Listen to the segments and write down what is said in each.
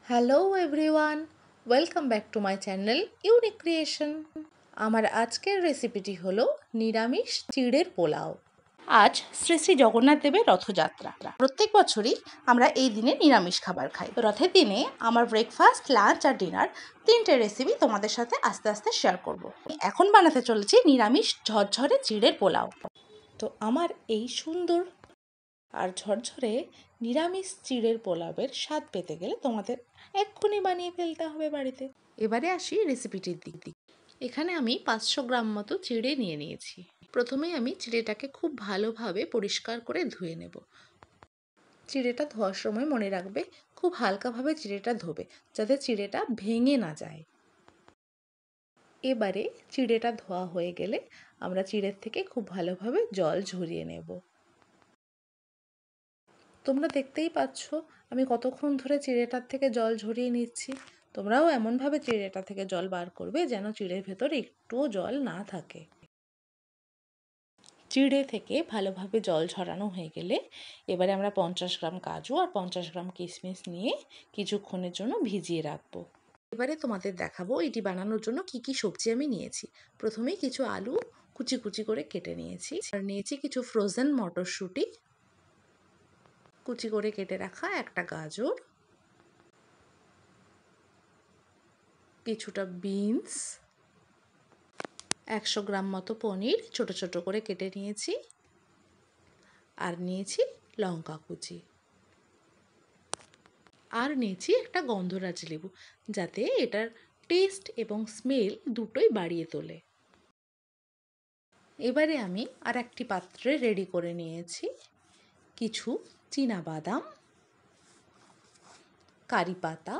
Hello everyone, welcome back to my channel unique creation. আমার আজকের রেসিপিটি হলো নিরামিষ চিড়ের পোলাও। আজ শ্রী শ্রী জগন্নাথ দেবের রথযাত্রা। প্রত্যেক বছরই আমরা এই দিনে নিরামিষ খাবার খাই। রথের দিনে আমার ব্রেকফাস্ট, লাঞ্চ আর ডিনার তিনটে রেসিপি তোমাদের সাথে আস্তে আস্তে শেয়ার করব। এখন বানাতে চলেছি নিরামিষ ঝরঝরে চিড়ের পোলাও। তো আমার এই সুন্দর আর ঝরঝরে নিরামিষ চিড়ের পোলাওয়ের স্বাদ পেতে গেলে তোমাদের এক্ষুনি বানিয়ে ফেলতে হবে বাড়িতে। এবারে আসি রেসিপিটির দিক। এখানে আমি 500 গ্রাম মতো চিড়ে নিয়ে নিয়েছি। প্রথমেই আমি চিড়েটাকে খুব ভালোভাবে পরিষ্কার করে ধুয়ে নেব। চিড়েটা ধোয়ার সময় মনে রাখবে খুব হালকাভাবে চিড়েটা ধোবে, যাতে চিড়েটা ভেঙে না যায়। এবারে চিড়েটা ধোয়া হয়ে গেলে আমরা চিড়ের থেকে খুব ভালোভাবে জল ঝরিয়ে নেব। তোমরা দেখতেই পাচ্ছ আমি কতক্ষণ ধরে চিড়েটার থেকে জল ঝরিয়ে নিচ্ছি। তোমরাও এমনভাবে চিড়েটা থেকে জল বার করবে যেন চিড়ের ভেতরে একটুও জল না থাকে। চিড়ে থেকে ভালোভাবে জল ঝরানো হয়ে গেলে এবারে আমরা 50 গ্রাম কাজু আর 50 গ্রাম কিশমিশ নিয়ে কিছুক্ষণের জন্য ভিজিয়ে রাখবো। এবারে তোমাদের দেখাবো এটি বানানোর জন্য কি কি সবজি আমি নিয়েছি। প্রথমেই কিছু আলু কুচি কুচি করে কেটে নিয়েছি, আর নিয়েছি কিছু ফ্রোজেন মটরশুঁটি, কুচি করে কেটে রাখা একটা গাজর, কিছুটা বিনস, 100 গ্রাম মতো পনির ছোট ছোট করে কেটে নিয়েছি, আর নিয়েছি লঙ্কা কুচি, আর নিয়েছি একটা গন্ধরাজ লেবু, যাতে এটার টেস্ট এবং স্মেল দুটোই বাড়িয়ে তোলে। এবারে আমি আর একটি পাত্রে রেডি করে নিয়েছি কিছু চীনা বাদাম, কারি পাতা,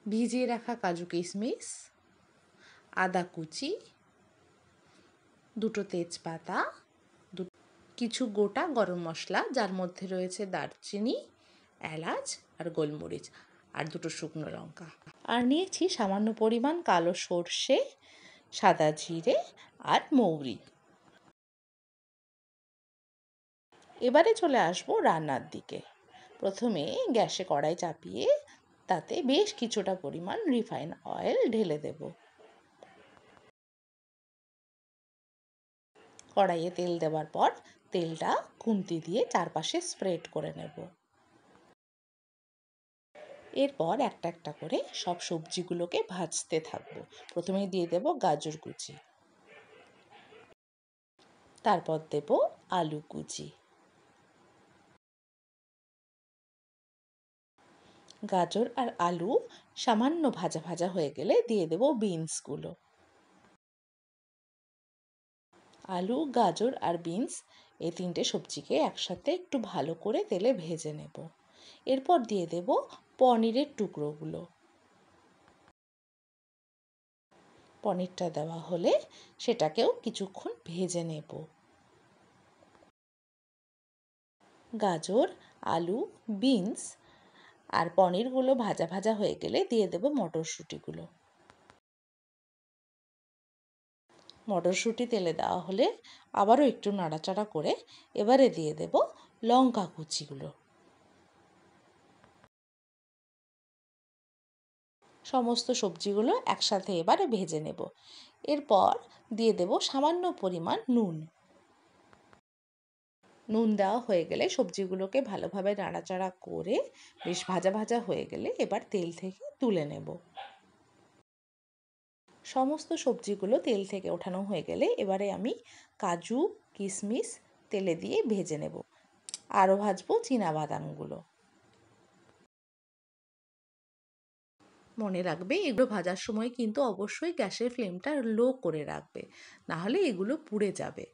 ভিজিয়ে রাখা কাজু কিশমিশ, আদা কুচি, দুটো তেজপাতা, কিছু গোটা গরম মশলা যার মধ্যে রয়েছে দারচিনি, এলাচ আর গোলমরিচ, আর দুটো শুকনো লঙ্কা, আর নিয়েছি সামান্য পরিমাণ কালো সর্ষে, সাদা জিরে আর মৌরি। এবারে চলে আসবো রান্নার দিকে। প্রথমে গ্যাসে কড়াই চাপিয়ে তাতে বেশ কিছুটা পরিমাণ রিফাইন অয়েল ঢেলে দেব। কড়াইয়ে তেল দেওয়ার পর তেলটা খুন্তি দিয়ে চারপাশে স্প্রেড করে নেব। এরপর একটা একটা করে সব সবজিগুলোকে ভাজতে থাকবো। প্রথমে দিয়ে দেব গাজর কুচি, তারপর দেব আলু কুচি, গাজর আর আলু সামান্য ভাজা ভাজা হয়ে গেলে দিয়ে দেব বিনসগুলো। আলু, গাজর আর বিনস এই তিনটে সবজিকে একসাথে একটু ভালো করে তেলে ভেজে নেব। এরপর দিয়ে দেব পনিরের টুকরোগুলো। পনিরটা দেওয়া হলে সেটাকেও কিছুক্ষণ ভেজে নেব। গাজর, আলু, বিনস আর পনিরগুলো ভাজা ভাজা হয়ে গেলে দিয়ে দেব মটরশুঁটিগুলো। মটরশুঁটি তেলে দেওয়া হলে আবারও একটু নাড়াচাড়া করে এবারে দিয়ে দেব লঙ্কা কুচিগুলো। সমস্ত সবজিগুলো একসাথে এবারে ভেজে নেব। এরপর দিয়ে দেব সামান্য পরিমাণ নুন। নুন দেওয়া হয়ে গেলে সবজিগুলোকে ভালোভাবে নাড়াচাড়া করে বেশ ভাজা ভাজা হয়ে গেলে এবার তেল থেকে তুলে নেব। সমস্ত সবজিগুলো তেল থেকে ওঠানো হয়ে গেলে এবারে আমি কাজু কিশমিশ তেলে দিয়ে ভেজে নেব। আরও ভাজবো বাদামগুলো। মনে রাখবে এগুলো ভাজার সময় কিন্তু অবশ্যই গ্যাসের ফ্লেমটা লো করে রাখবে, নাহলে এগুলো পুড়ে যাবে।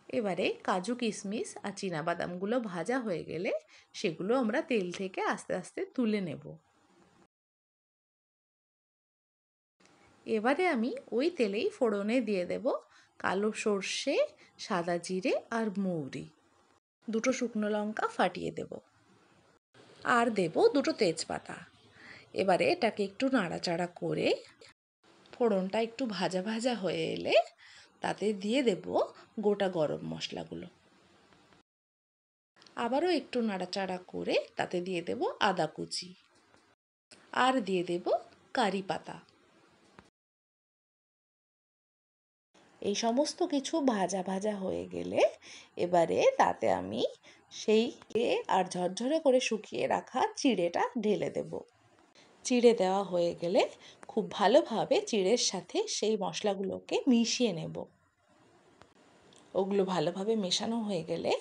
এবারে কাজু কিশমিশ আর বাদামগুলো ভাজা হয়ে গেলে সেগুলো আমরা তেল থেকে আস্তে আস্তে তুলে নেব। এবারে আমি ওই তেলেই ফোড়নে দিয়ে দেব কালো সর্ষে, সাদা জিরে আর মৌরি, দুটো শুকনো লঙ্কা ফাটিয়ে দেব, আর দেব দুটো তেজপাতা। এবারে এটাকে একটু নাড়াচাড়া করে ফোড়নটা একটু ভাজা ভাজা হয়ে এলে তাতে দিয়ে দেব গোটা গরম মশলাগুলো। আবারও একটু নাড়াচাড়া করে তাতে দিয়ে দেব আদা কুচি আর দিয়ে দেব কারি পাতা। এই সমস্ত কিছু ভাজা ভাজা হয়ে গেলে এবারে তাতে আমি সেই আর ঝরঝরে করে শুকিয়ে রাখা চিড়েটা ঢেলে দেব। চিড়ে দেওয়া হয়ে গেলে খুব ভালোভাবে চিড়ের সাথে সেই মশলাগুলোকে মিশিয়ে নেব। ওগুলো ভালোভাবে মেশানো হয়ে গেলে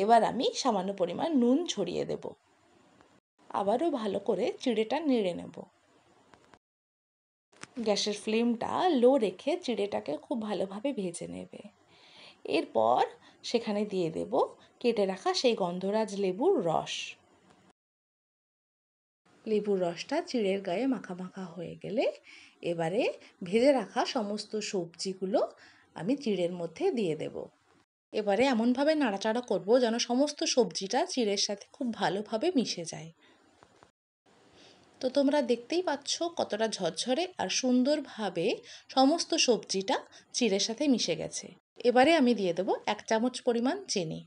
এবার আমি সামান্য পরিমাণ নুন ছড়িয়ে দেব। আবারও ভালো করে চিড়েটা নেড়ে নেব। গ্যাসের ফ্লেমটা লো রেখে চিড়েটাকে খুব ভালোভাবে ভেজে নেবে। এরপর সেখানে দিয়ে দেব কেটে রাখা সেই গন্ধরাজ লেবুর রস। লেবুর রসটা চিড়ের গায়ে মাখা মাখা হয়ে গেলে এবারে ভেজে রাখা সমস্ত সবজিগুলো আমি চিড়ের মধ্যে দিয়ে দেব। এবারে এমনভাবে নাড়াচাড়া করব যেন সমস্ত সবজিটা চিড়ের সাথে খুব ভালোভাবে মিশে যায়। তো তোমরা দেখতেই পাচ্ছ কতটা ঝরঝরে আর সুন্দরভাবে সমস্ত সবজিটা চিড়ের সাথে মিশে গেছে। এবারে আমি দিয়ে দেব 1 চামচ পরিমাণ চিনি।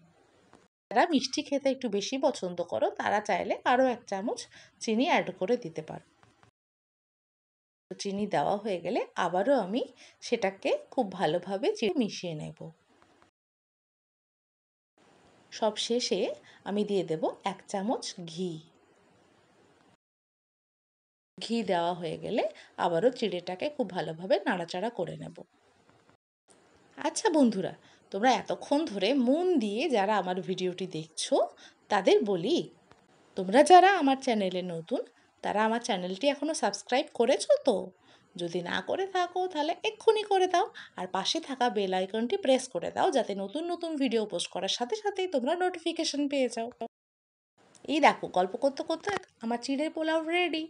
যারা মিষ্টি খেতে একটু বেশি পছন্দ করো তারা চাইলে আরও 1 চামচ চিনি অ্যাড করে দিতে পারো। চিনি দেওয়া হয়ে গেলে আবারও আমি সেটাকে খুব ভালোভাবে মিশিয়ে নেব। সব শেষে আমি দিয়ে দেব 1 চামচ ঘি। ঘি দেওয়া হয়ে গেলে আবারও চিড়েটাকে খুব ভালোভাবে নাড়াচাড়া করে নেব। আচ্ছা বন্ধুরা, তোমরা এতক্ষণ ধরে মন দিয়ে যারা আমার ভিডিওটি দেখছো তাদের বলি, তোমরা যারা আমার চ্যানেলে নতুন তারা আমার চ্যানেলটি এখনও সাবস্ক্রাইব করেছো তো? যদি না করে থাকো তাহলে এক্ষুনি করে দাও আর পাশে থাকা বেল আইকনটি প্রেস করে দাও যাতে নতুন নতুন ভিডিও পোস্ট করার সাথে সাথেই তোমরা নোটিফিকেশন পেয়ে যাও। এই দেখো, গল্প করতে করতে আমার চিড়ের পোলাও রেডি।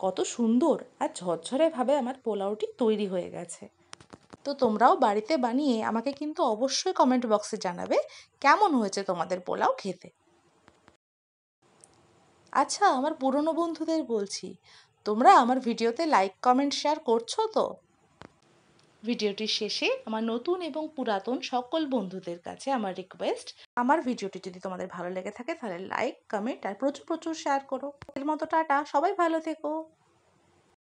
কত সুন্দর আর ঝরঝরেভাবে আমার পোলাওটি তৈরি হয়ে গেছে। তো তোমরাও বাড়িতে বানিয়ে আমাকে কিন্তু অবশ্যই কমেন্ট বক্সে জানাবে কেমন হয়েছে তোমাদের পোলাও খেতে। আচ্ছা, আমার পুরনো বন্ধুদের বলছি, তোমরা আমার ভিডিওতে লাইক কমেন্ট শেয়ার করছো তো? ভিডিওটির শেষে আমার নতুন এবং পুরাতন সকল বন্ধুদের কাছে আমার রিকোয়েস্ট, আমার ভিডিওটি যদি তোমাদের ভালো লেগে থাকে তাহলে লাইক কমেন্ট আর প্রচুর প্রচুর শেয়ার করো। এর মতো টাটা, সবাই ভালো থেকো।